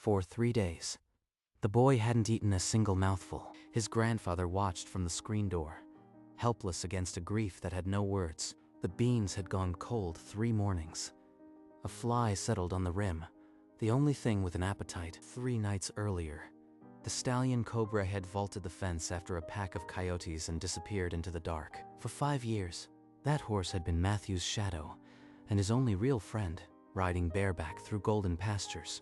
For 3 days, the boy hadn't eaten a single mouthful. His grandfather watched from the screen door, helpless against a grief that had no words. The beans had gone cold 3 mornings. A fly settled on the rim, the only thing with an appetite. 3 nights earlier, the stallion Cobra had vaulted the fence after a pack of coyotes and disappeared into the dark. For 5 years, that horse had been Matthew's shadow and his only real friend, riding bareback through golden pastures,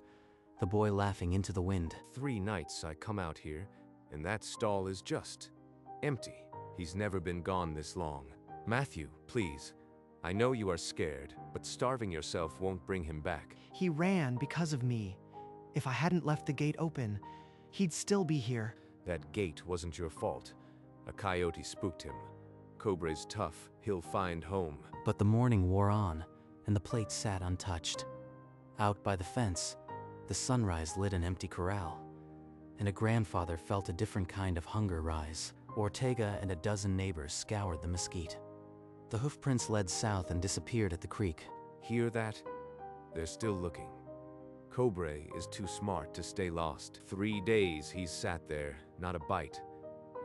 the boy laughing into the wind. 3 nights I come out here, and that stall is just empty. He's never been gone this long. Matthew, please. I know you are scared, but starving yourself won't bring him back. He ran because of me. If I hadn't left the gate open, he'd still be here. That gate wasn't your fault. A coyote spooked him. Cobra's tough. He'll find home. But the morning wore on, and the plate sat untouched. Out by the fence, the sunrise lit an empty corral, and a grandfather felt a different kind of hunger rise. Ortega and a dozen neighbors scoured the mesquite. The hoofprints led south and disappeared at the creek. Hear that? They're still looking. Cobra is too smart to stay lost. 3 days he's sat there, not a bite.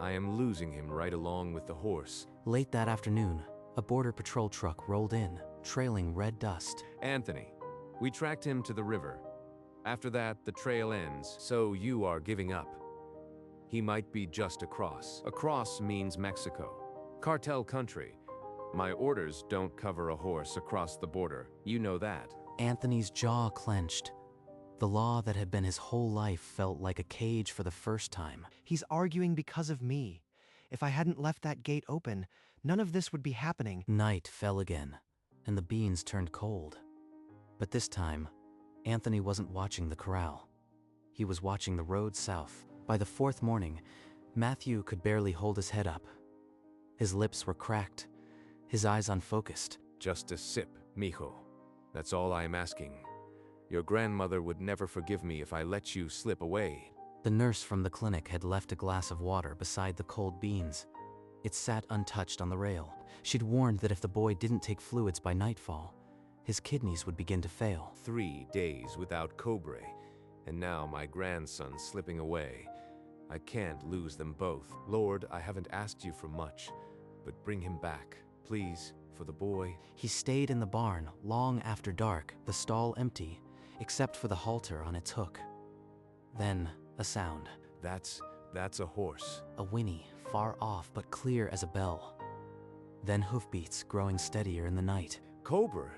I am losing him right along with the horse. Late that afternoon, a border patrol truck rolled in, trailing red dust. Anthony, we tracked him to the river. After that, the trail ends, so you are giving up. He might be just across. Across means Mexico. Cartel country. My orders don't cover a horse across the border. You know that. Anthony's jaw clenched. The law that had been his whole life felt like a cage for the first time. He's arguing because of me. If I hadn't left that gate open, none of this would be happening. Night fell again, and the beans turned cold. But this time, Anthony wasn't watching the corral. He was watching the road south. By the 4th morning, Matthew could barely hold his head up. His lips were cracked, his eyes unfocused. Just a sip, mijo. That's all I am asking. Your grandmother would never forgive me if I let you slip away. The nurse from the clinic had left a glass of water beside the cold beans. It sat untouched on the rail. She'd warned that if the boy didn't take fluids by nightfall, his kidneys would begin to fail. 3 days without Cobra, and now my grandson's slipping away. I can't lose them both. Lord, I haven't asked you for much, but bring him back, please, for the boy. He stayed in the barn long after dark, the stall empty, except for the halter on its hook. Then, a sound. That's a horse. A whinny, far off but clear as a bell. Then hoofbeats growing steadier in the night. Cobra?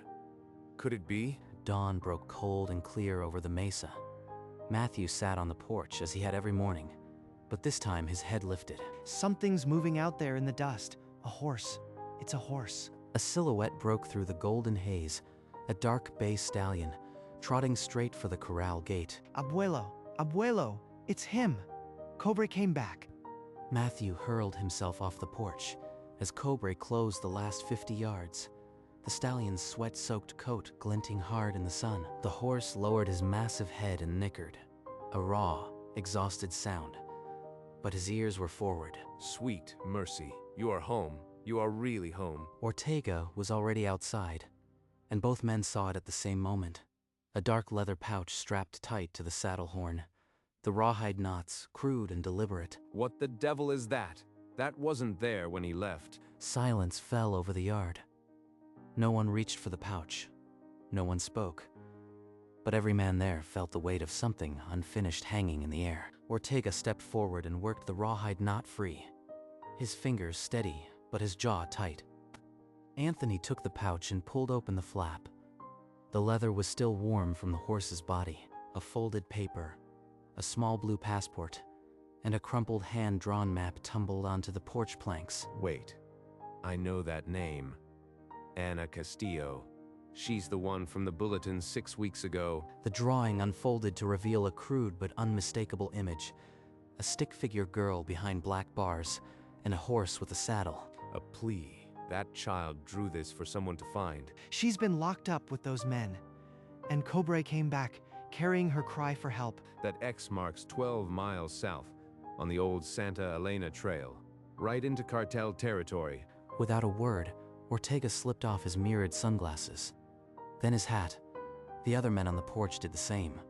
Could it be? Dawn broke cold and clear over the mesa. Matthew sat on the porch as he had every morning, but this time his head lifted. Something's moving out there in the dust. A horse. It's a horse. A silhouette broke through the golden haze, a dark bay stallion, trotting straight for the corral gate. Abuelo, Abuelo, it's him. Cobra came back. Matthew hurled himself off the porch as Cobra closed the last 50 yards. The stallion's sweat-soaked coat glinting hard in the sun. The horse lowered his massive head and nickered, a raw, exhausted sound. But his ears were forward. Sweet mercy, you are home. You are really home. Ortega was already outside, and both men saw it at the same moment. A dark leather pouch strapped tight to the saddle horn. The rawhide knots, crude and deliberate. What the devil is that? That wasn't there when he left. Silence fell over the yard. No one reached for the pouch. No one spoke. But every man there felt the weight of something unfinished hanging in the air. Ortega stepped forward and worked the rawhide knot free. His fingers steady, but his jaw tight. Anthony took the pouch and pulled open the flap. The leather was still warm from the horse's body. A folded paper, a small blue passport, and a crumpled hand-drawn map tumbled onto the porch planks. Wait, I know that name. Ana Castillo. She's the one from the bulletin 6 weeks ago. The drawing unfolded to reveal a crude but unmistakable image. A stick-figure girl behind black bars, and a horse with a saddle. A plea. That child drew this for someone to find. She's been locked up with those men. And Cobra came back, carrying her cry for help. That X marks 12 miles south, on the old Santa Elena Trail, right into cartel territory. Without a word, Ortega slipped off his mirrored sunglasses. Then his hat. The other men on the porch did the same.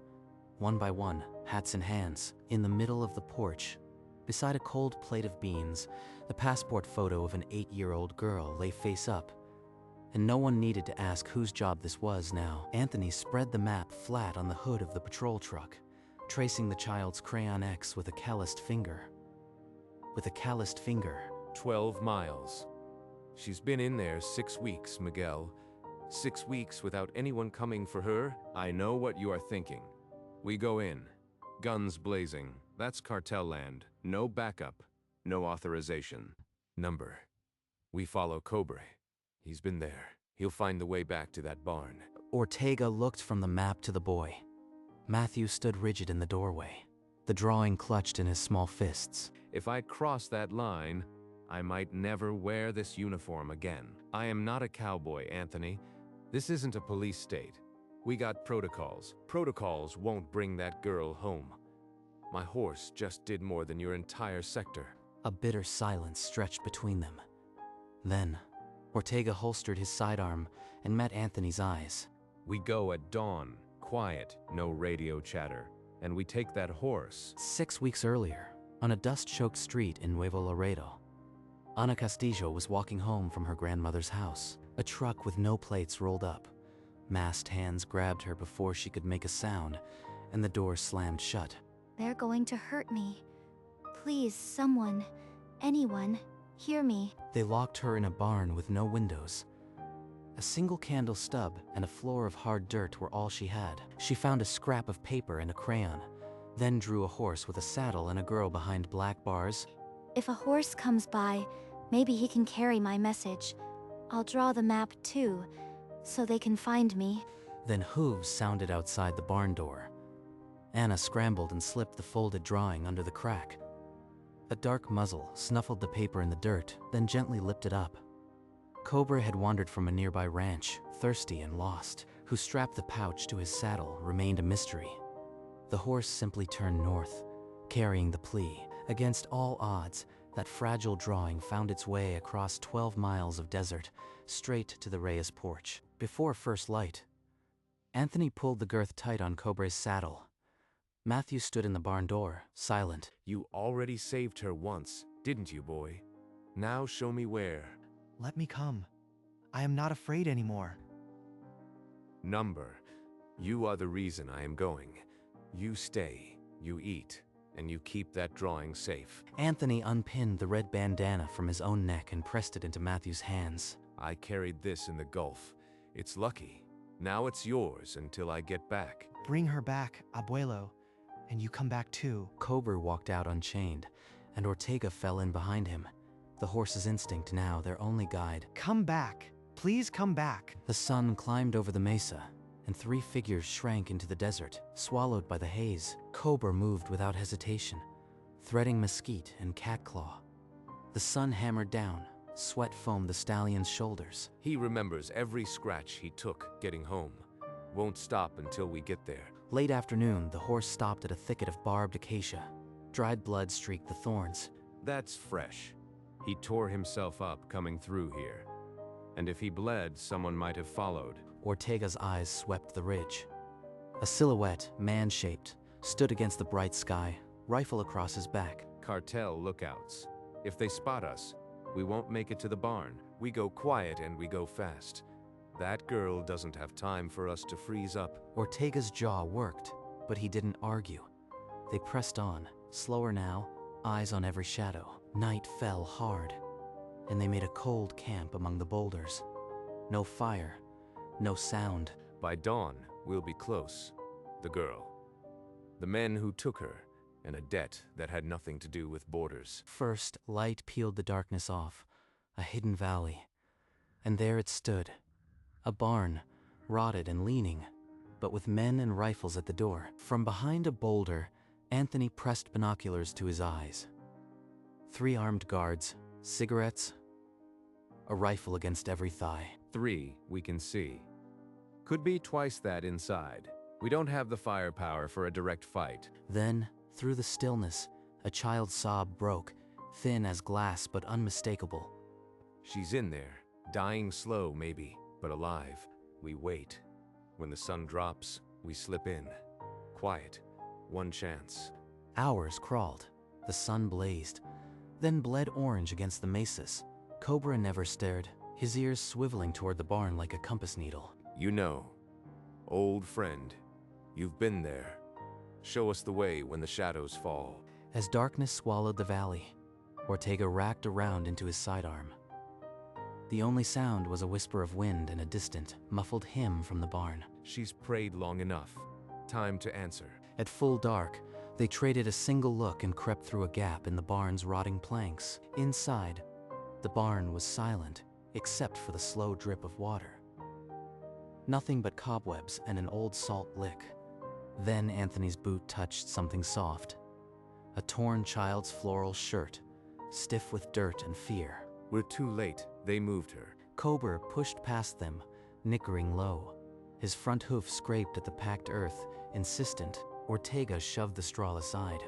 one by one, hats in hands, in the middle of the porch. Beside a cold plate of beans, the passport photo of an 8-year-old girl lay face up. And no one needed to ask whose job this was now. Anthony spread the map flat on the hood of the patrol truck, tracing the child's crayon X with a calloused finger. 12 miles. She's been in there 6 weeks, Miguel. 6 weeks without anyone coming for her? I know what you are thinking. We go in. Guns blazing. That's cartel land. No backup. No authorization. Number. We follow Cobre. He's been there. He'll find the way back to that barn. Ortega looked from the map to the boy. Matthew stood rigid in the doorway, the drawing clutched in his small fists. If I cross that line, I might never wear this uniform again. I am not a cowboy, Anthony. This isn't a police state. We got protocols. Protocols won't bring that girl home. My horse just did more than your entire sector. A bitter silence stretched between them. Then, Ortega holstered his sidearm and met Anthony's eyes. We go at dawn, quiet, no radio chatter, and we take that horse. 6 weeks earlier, on a dust-choked street in Nuevo Laredo, Ana Castillo was walking home from her grandmother's house. A truck with no plates rolled up. Masked hands grabbed her before she could make a sound, and the door slammed shut. They're going to hurt me. Please, someone, anyone, hear me. They locked her in a barn with no windows. A single candle stub and a floor of hard dirt were all she had. She found a scrap of paper and a crayon, then drew a horse with a saddle and a girl behind black bars. If a horse comes by, maybe he can carry my message. I'll draw the map too, so they can find me. Then hooves sounded outside the barn door. Anna scrambled and slipped the folded drawing under the crack. A dark muzzle snuffled the paper in the dirt, then gently lifted up. Cobra had wandered from a nearby ranch, thirsty and lost. Who strapped the pouch to his saddle remained a mystery. The horse simply turned north, carrying the plea. Against all odds, that fragile drawing found its way across 12 miles of desert, straight to the Reyes porch. Before first light, Anthony pulled the girth tight on Cobra's saddle. Matthew stood in the barn door, silent. You already saved her once, didn't you, boy? Now show me where. Let me come. I am not afraid anymore. Number. You are the reason I am going. You stay, you eat, and you keep that drawing safe. Anthony unpinned the red bandana from his own neck and pressed it into Matthew's hands. I carried this in the Gulf. It's lucky. Now it's yours until I get back. Bring her back, abuelo, and you come back too. Cobra walked out unchained, and Ortega fell in behind him. The horse's instinct now their only guide. Come back. Please come back. The sun climbed over the mesa, and 3 figures shrank into the desert, swallowed by the haze. Cobra moved without hesitation, threading mesquite and catclaw. The sun hammered down, sweat foamed the stallion's shoulders. He remembers every scratch he took getting home. Won't stop until we get there. Late afternoon, the horse stopped at a thicket of barbed acacia. Dried blood streaked the thorns. That's fresh. He tore himself up coming through here. And if he bled, someone might have followed. Ortega's eyes swept the ridge. A silhouette, man-shaped, stood against the bright sky, rifle across his back. Cartel lookouts. If they spot us, we won't make it to the barn. We go quiet and we go fast. That girl doesn't have time for us to freeze up. Ortega's jaw worked, but he didn't argue. They pressed on, slower now, eyes on every shadow. Night fell hard, and they made a cold camp among the boulders. No fire, no sound. By dawn, we'll be close. The girl. The men who took her, and a debt that had nothing to do with borders. First, light peeled the darkness off, a hidden valley. And there it stood. A barn, rotted and leaning, but with men and rifles at the door. From behind a boulder, Anthony pressed binoculars to his eyes. 3 armed guards, cigarettes, a rifle against every thigh. 3 we can see. Could be twice that inside. We don't have the firepower for a direct fight. Then, through the stillness, a child's sob broke, thin as glass but unmistakable. She's in there, dying slow maybe, but alive. We wait. When the sun drops, we slip in. Quiet, one chance. Hours crawled. The sun blazed, then bled orange against the mesas. Cobra never stirred, his ears swiveling toward the barn like a compass needle. You know, old friend, you've been there. Show us the way when the shadows fall. As darkness swallowed the valley, Ortega racked around into his sidearm. The only sound was a whisper of wind and a distant, muffled hymn from the barn. She's prayed long enough. Time to answer. At full dark, they traded a single look and crept through a gap in the barn's rotting planks. Inside, the barn was silent, except for the slow drip of water. Nothing but cobwebs and an old salt lick. Then Anthony's boot touched something soft. A torn child's floral shirt, stiff with dirt and fear. We're too late. They moved her. Cobra pushed past them, nickering low. His front hoof scraped at the packed earth, insistent. Ortega shoved the straw aside.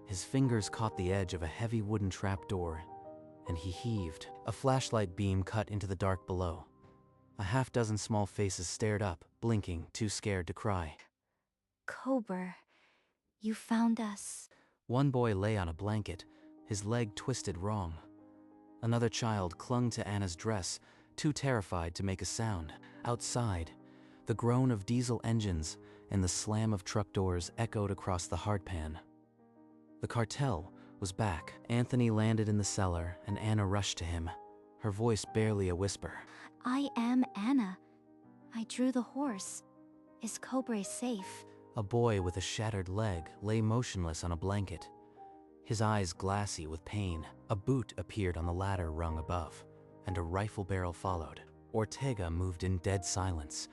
His fingers caught the edge of a heavy wooden trapdoor, and he heaved. A flashlight beam cut into the dark below. A half-dozen small faces stared up, blinking, too scared to cry. Cobra, you found us. One boy lay on a blanket, his leg twisted wrong. Another child clung to Anna's dress, too terrified to make a sound. Outside, the groan of diesel engines and the slam of truck doors echoed across the hardpan. The cartel was back. Anthony landed in the cellar, and Anna rushed to him, her voice barely a whisper. I am Anna. I drew the horse. Is Cobra safe? A boy with a shattered leg lay motionless on a blanket, his eyes glassy with pain. A boot appeared on the ladder rung above, and a rifle barrel followed. Ortega moved in dead silence,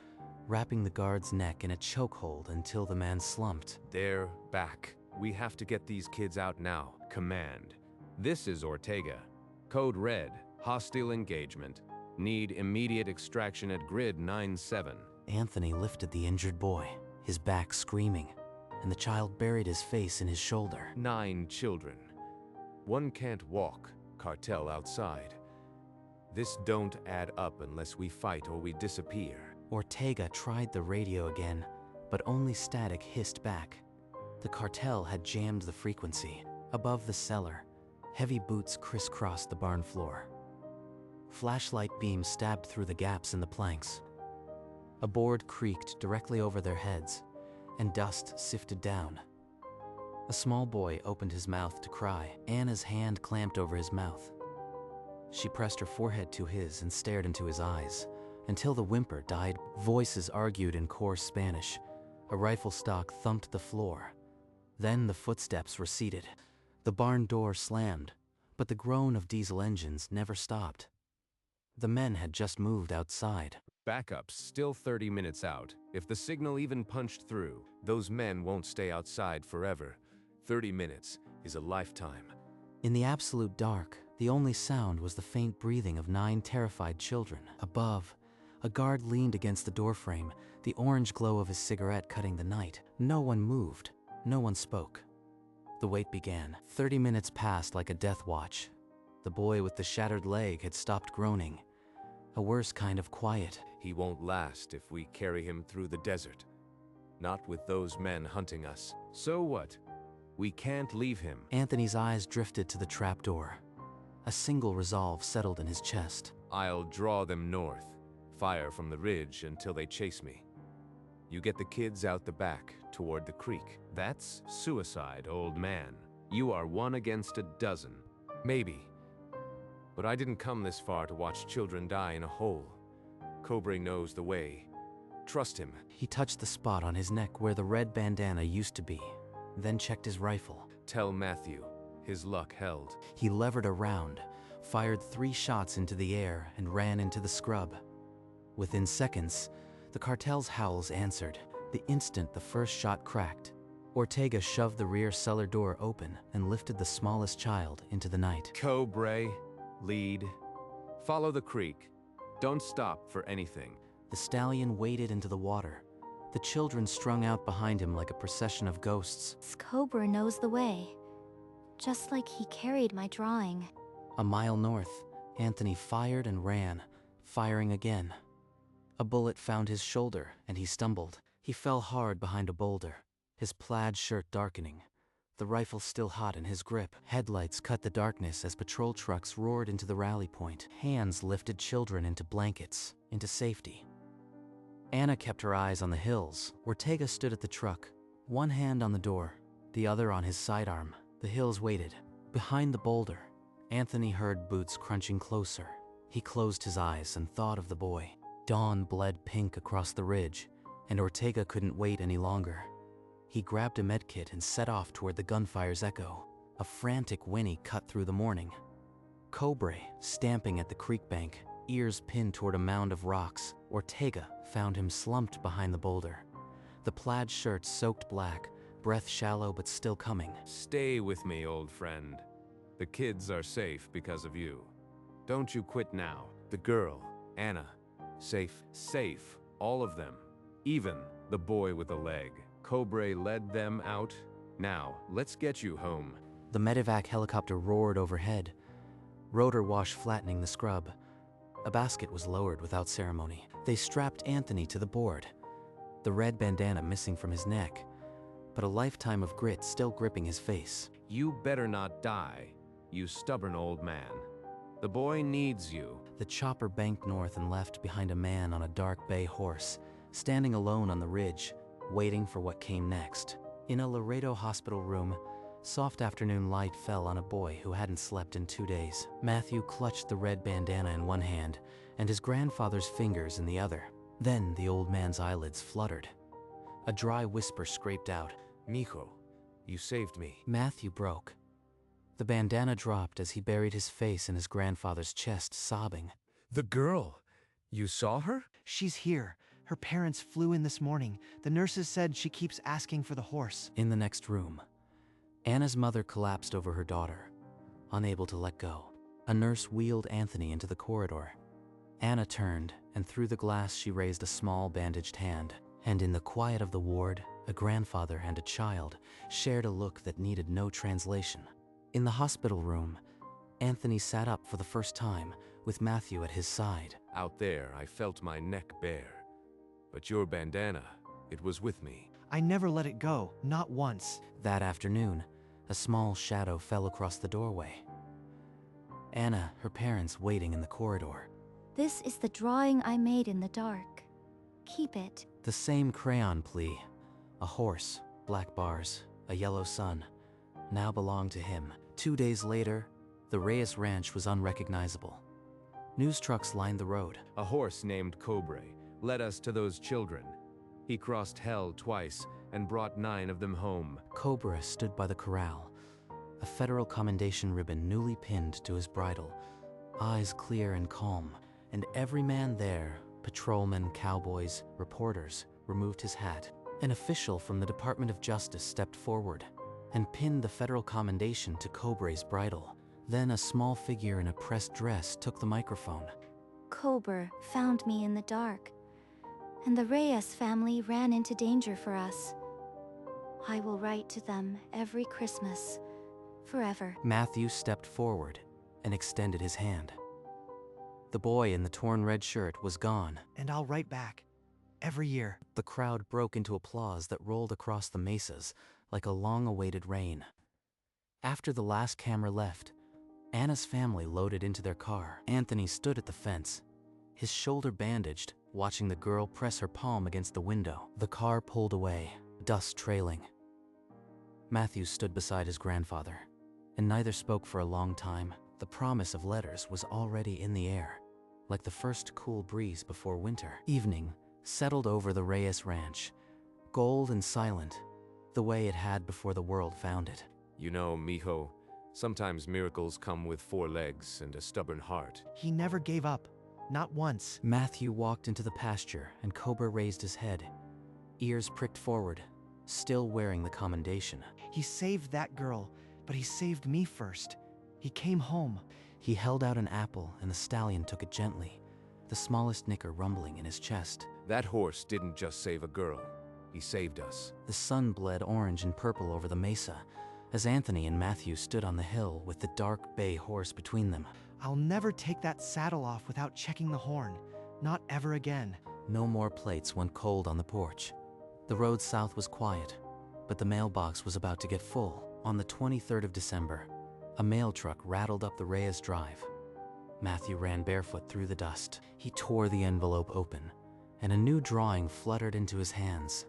wrapping the guard's neck in a chokehold until the man slumped. They're back. We have to get these kids out now. Command. This is Ortega. Code Red. Hostile engagement. Need immediate extraction at Grid 9-7. Anthony lifted the injured boy, his back screaming, and the child buried his face in his shoulder. 9 children. One can't walk. Cartel outside. This don't add up unless we fight or we disappear. Ortega tried the radio again, but only static hissed back. The cartel had jammed the frequency. Above the cellar, heavy boots crisscrossed the barn floor. Flashlight beams stabbed through the gaps in the planks. A board creaked directly over their heads, and dust sifted down. A small boy opened his mouth to cry. Anna's hand clamped over his mouth. She pressed her forehead to his and stared into his eyes, until the whimper died. Voices argued in coarse Spanish. A rifle stock thumped the floor. Then the footsteps receded. The barn door slammed, but the groan of diesel engines never stopped. The men had just moved outside. Backup's still 30 minutes out. If the signal even punched through, those men won't stay outside forever. 30 minutes is a lifetime. In the absolute dark, the only sound was the faint breathing of 9 terrified children. Above, a guard leaned against the doorframe, the orange glow of his cigarette cutting the night. No one moved. No one spoke. The wait began. 30 minutes passed like a death watch. The boy with the shattered leg had stopped groaning. A worse kind of quiet. He won't last if we carry him through the desert. Not with those men hunting us. So what? We can't leave him. Anthony's eyes drifted to the trapdoor. A single resolve settled in his chest. I'll draw them north. Fire from the ridge until they chase me. You get the kids out the back, toward the creek. That's suicide, old man. You are 1 against a dozen. Maybe. But I didn't come this far to watch children die in a hole. Cobra knows the way. Trust him. He touched the spot on his neck where the red bandana used to be, then checked his rifle. Tell Matthew. His luck held. He levered a round, fired 3 shots into the air, and ran into the scrub. Within seconds, the cartel's howls answered. The instant the first shot cracked, Ortega shoved the rear cellar door open and lifted the smallest child into the night. Cobra, lead. Follow the creek. Don't stop for anything. The stallion waded into the water, the children strung out behind him like a procession of ghosts. Cobra knows the way. Just like he carried my drawing. A mile north, Anthony fired and ran, firing again. A bullet found his shoulder, and he stumbled. He fell hard behind a boulder, his plaid shirt darkening, the rifle still hot in his grip. Headlights cut the darkness as patrol trucks roared into the rally point. Hands lifted children into blankets, into safety. Anna kept her eyes on the hills. Ortega stood at the truck, one hand on the door, the other on his sidearm. The hills waited. Behind the boulder, Anthony heard boots crunching closer. He closed his eyes and thought of the boy. Dawn bled pink across the ridge, and Ortega couldn't wait any longer. He grabbed a medkit and set off toward the gunfire's echo. A frantic whinny cut through the morning. Cobre, stamping at the creek bank, ears pinned toward a mound of rocks. Ortega found him slumped behind the boulder. The plaid shirt soaked black, breath shallow but still coming. Stay with me, old friend. The kids are safe because of you. Don't you quit now. The girl, Anna, safe, safe, all of them. Even the boy with a leg. Cobre led them out. Now, let's get you home. The medevac helicopter roared overhead, rotor wash flattening the scrub. A basket was lowered without ceremony. They strapped Anthony to the board, the red bandana missing from his neck, but a lifetime of grit still gripping his face. You better not die, you stubborn old man. The boy needs you. The chopper banked north and left behind a man on a dark bay horse, standing alone on the ridge, waiting for what came next. In a Laredo hospital room, soft afternoon light fell on a boy who hadn't slept in 2 days. Matthew clutched the red bandana in one hand and his grandfather's fingers in the other. Then the old man's eyelids fluttered. A dry whisper scraped out. Mijo, you saved me. Matthew broke. The bandana dropped as he buried his face in his grandfather's chest, sobbing. The girl, you saw her? She's here. Her parents flew in this morning. The nurses said she keeps asking for the horse. In the next room, Anna's mother collapsed over her daughter, unable to let go. A nurse wheeled Anthony into the corridor. Anna turned, and through the glass she raised a small bandaged hand. And in the quiet of the ward, a grandfather and a child shared a look that needed no translation. In the hospital room, Anthony sat up for the first time, with Matthew at his side. Out there, I felt my neck bare. But your bandana, it was with me. I never let it go, not once. That afternoon, a small shadow fell across the doorway. Anna, her parents waiting in the corridor. This is the drawing I made in the dark. Keep it. The same crayon plea. A horse, black bars, a yellow sun, now belonged to him. 2 days later, the Reyes Ranch was unrecognizable. News trucks lined the road. A horse named Cobre led us to those children. He crossed hell twice and brought 9 of them home. Cobra stood by the corral, a federal commendation ribbon newly pinned to his bridle, eyes clear and calm, and every man there, patrolmen, cowboys, reporters, removed his hat. An official from the Department of Justice stepped forward and pinned the federal commendation to Cobra's bridle. Then a small figure in a pressed dress took the microphone. Cobra found me in the dark, and the Reyes family ran into danger for us. I will write to them every Christmas, forever. Matthew stepped forward and extended his hand. The boy in the torn red shirt was gone. And I'll write back. Every year. The crowd broke into applause that rolled across the mesas like a long-awaited rain. After the last camera left, Anna's family loaded into their car. Anthony stood at the fence, his shoulder bandaged, watching the girl press her palm against the window. The car pulled away, dust trailing. Matthew stood beside his grandfather, and neither spoke for a long time. The promise of letters was already in the air, like the first cool breeze before winter. Evening settled over the Reyes Ranch, gold and silent, the way it had before the world found it. You know, mijo, sometimes miracles come with 4 legs and a stubborn heart. He never gave up. Not once. Matthew walked into the pasture, and Cobra raised his head, ears pricked forward, still wearing the commendation. He saved that girl, but he saved me first. He came home. He held out an apple, and the stallion took it gently, the smallest nicker rumbling in his chest. That horse didn't just save a girl. He saved us. The sun bled orange and purple over the mesa, as Anthony and Matthew stood on the hill with the dark bay horse between them. I'll never take that saddle off without checking the horn. Not ever again. No more plates went cold on the porch. The road south was quiet. but the mailbox was about to get full. On the 23rd of December, a mail truck rattled up the Reyes Drive. Matthew ran barefoot through the dust. He tore the envelope open, and a new drawing fluttered into his hands.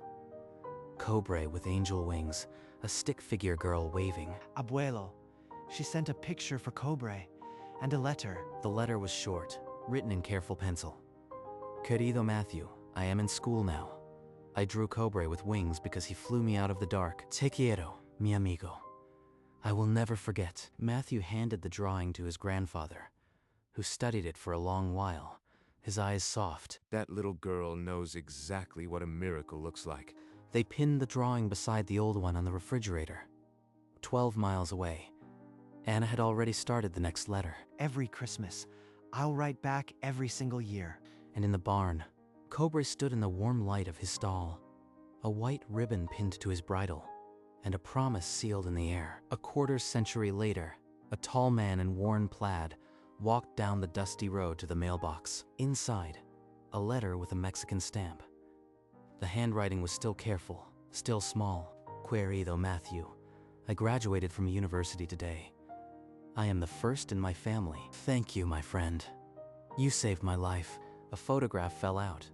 Cobre with angel wings, a stick figure girl waving. Abuelo. She sent a picture for Cobre and a letter. The letter was short, written in careful pencil. Querido Matthew, I am in school now. I drew Cobre with wings because he flew me out of the dark. Te quiero, mi amigo. I will never forget. Matthew handed the drawing to his grandfather, who studied it for a long while, his eyes soft. That little girl knows exactly what a miracle looks like. They pinned the drawing beside the old one on the refrigerator. 12 miles away, Anna had already started the next letter. Every Christmas, I'll write back every single year. And in the barn, Cobre stood in the warm light of his stall, a white ribbon pinned to his bridle, and a promise sealed in the air. A quarter-century later, a tall man in worn plaid walked down the dusty road to the mailbox. Inside, a letter with a Mexican stamp. The handwriting was still careful, still small. Querido Matthew, I graduated from university today. I am the first in my family. Thank you, my friend. You saved my life. A photograph fell out.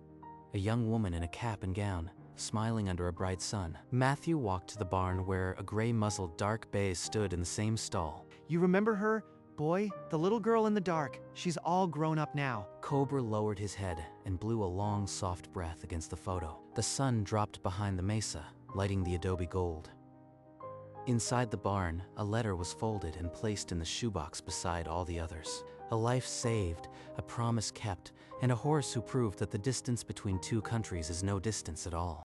A young woman in a cap and gown, smiling under a bright sun. Matthew walked to the barn where a gray-muzzled dark bay stood in the same stall. You remember her? Boy, the little girl in the dark. She's all grown up now. Cobra lowered his head and blew a long, soft breath against the photo. The sun dropped behind the mesa, lighting the adobe gold. Inside the barn, a letter was folded and placed in the shoebox beside all the others. A life saved, a promise kept, and a horse who proved that the distance between two countries is no distance at all.